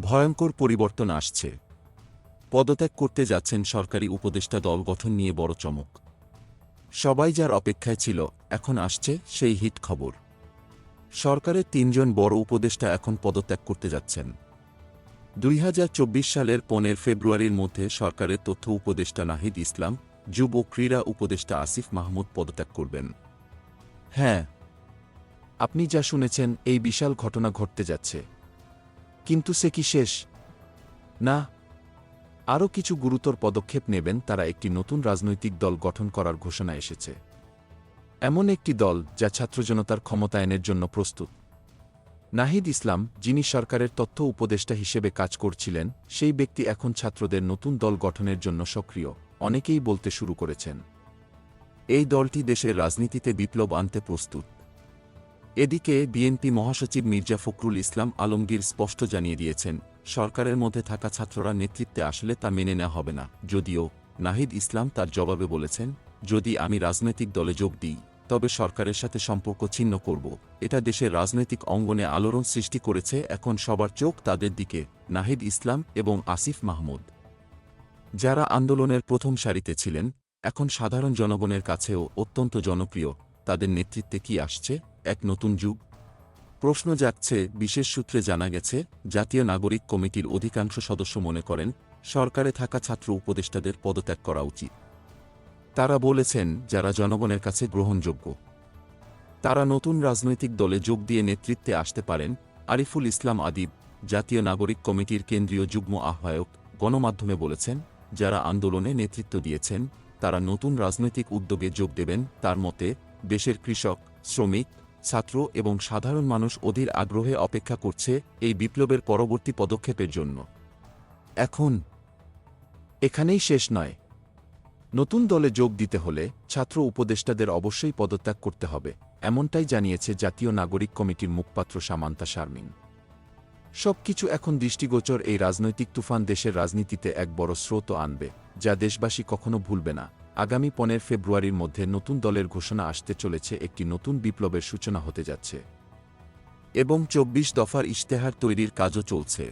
ভয়ঙ্কর পরিবর্তন আসছে। পদত্যাগ করতে যাচ্ছেন সরকারি উপদেষ্টা দল গঠন নিয়ে বড় চমক। সবাই যার অপেক্ষায় ছিল, এখন আসছে সেই হিট খবর। সরকারের ৩ জন বড় উপদেষ্টা এখন পদত্যাগ করতে যাচ্ছেন। ২০২৪ সালের ১৫ ফেব্রুয়ারির মধ্যে সরকারের তথ্য উপদেষ্টা নাহিদ ইসলাম, যুব ও ক্রীড়া উপদেষ্টা আসিফ মাহমুদ পদত্যাগ করবেন। হ্যাঁ, আপনি যা শুনেছেন, এই বিশাল ঘটনা ঘটতে যাচ্ছে। কিন্তু সে কি শেষ? না, আরও কিছু গুরুতর পদক্ষেপ নেবেন তারা। একটি নতুন রাজনৈতিক দল গঠন করার ঘোষণা এসেছে। এমন একটি দল যা ছাত্রজনতার ক্ষমতায়নের জন্য প্রস্তুত। নাহিদ ইসলাম, যিনি সরকারের তথ্য উপদেষ্টা হিসেবে কাজ করছিলেন, সেই ব্যক্তি এখন ছাত্রদের নতুন দল গঠনের জন্য সক্রিয়। অনেকেই বলতে শুরু করেছেন এই দলটি দেশের রাজনীতিতে বিপ্লব আনতে প্রস্তুত। এদিকে বিএনপি মহাসচিব মির্জা ফখরুল ইসলাম আলমগীর স্পষ্ট জানিয়ে দিয়েছেন, সরকারের মধ্যে থাকা ছাত্ররা নেতৃত্বে আসলে তা মেনে নেওয়া হবে না। যদিও নাহিদ ইসলাম তার জবাবে বলেছেন, যদি আমি রাজনৈতিক দলে যোগ দিই, তবে সরকারের সাথে সম্পর্ক ছিন্ন করব। এটা দেশের রাজনৈতিক অঙ্গনে আলোড়ন সৃষ্টি করেছে। এখন সবার চোখ তাদের দিকে, নাহিদ ইসলাম এবং আসিফ মাহমুদ, যারা আন্দোলনের প্রথম সারিতে ছিলেন, এখন সাধারণ জনগণের কাছেও অত্যন্ত জনপ্রিয়। তাদের নেতৃত্বে কি আসছে এক নতুন যুগ? প্রশ্ন জাগছে। বিশেষ সূত্রে জানা গেছে, জাতীয় নাগরিক কমিটির অধিকাংশ সদস্য মনে করেন সরকারে থাকা ছাত্র উপদেষ্টাদের পদত্যাগ করা উচিত। তারা বলেছেন, যারা জনগণের কাছে গ্রহণযোগ্য, তারা নতুন রাজনৈতিক দলে যোগ দিয়ে নেতৃত্বে আসতে পারেন। আরিফুল ইসলাম আদিব, জাতীয় নাগরিক কমিটির কেন্দ্রীয় যুগ্ম আহ্বায়ক, গণমাধ্যমে বলেছেন, যারা আন্দোলনে নেতৃত্ব দিয়েছেন তারা নতুন রাজনৈতিক উদ্যোগে যোগ দেবেন। তার মতে, দেশের কৃষক, শ্রমিক, ছাত্র এবং সাধারণ মানুষ অধীর আগ্রহে অপেক্ষা করছে এই বিপ্লবের পরবর্তী পদক্ষেপের জন্য। এখন এখানেই শেষ নয়। নতুন দলে যোগ দিতে হলে ছাত্র উপদেষ্টাদের অবশ্যই পদত্যাগ করতে হবে, এমনটাই জানিয়েছে জাতীয় নাগরিক কমিটির মুখপাত্র সামান্তা শারমিন। সবকিছু এখন দৃষ্টিগোচর। এই রাজনৈতিক তুফান দেশের রাজনীতিতে এক বড় স্রোত আনবে, যা দেশবাসী কখনো ভুলবে না। আগামী ১৫ ফেব্রুয়ারির মধ্যে নতুন দলের ঘোষণা আসতে চলেছে। একটি নতুন বিপ্লবের সূচনা হতে যাচ্ছে এবং ২৪ দফার ইশতেহার তৈরির কাজও চলছে।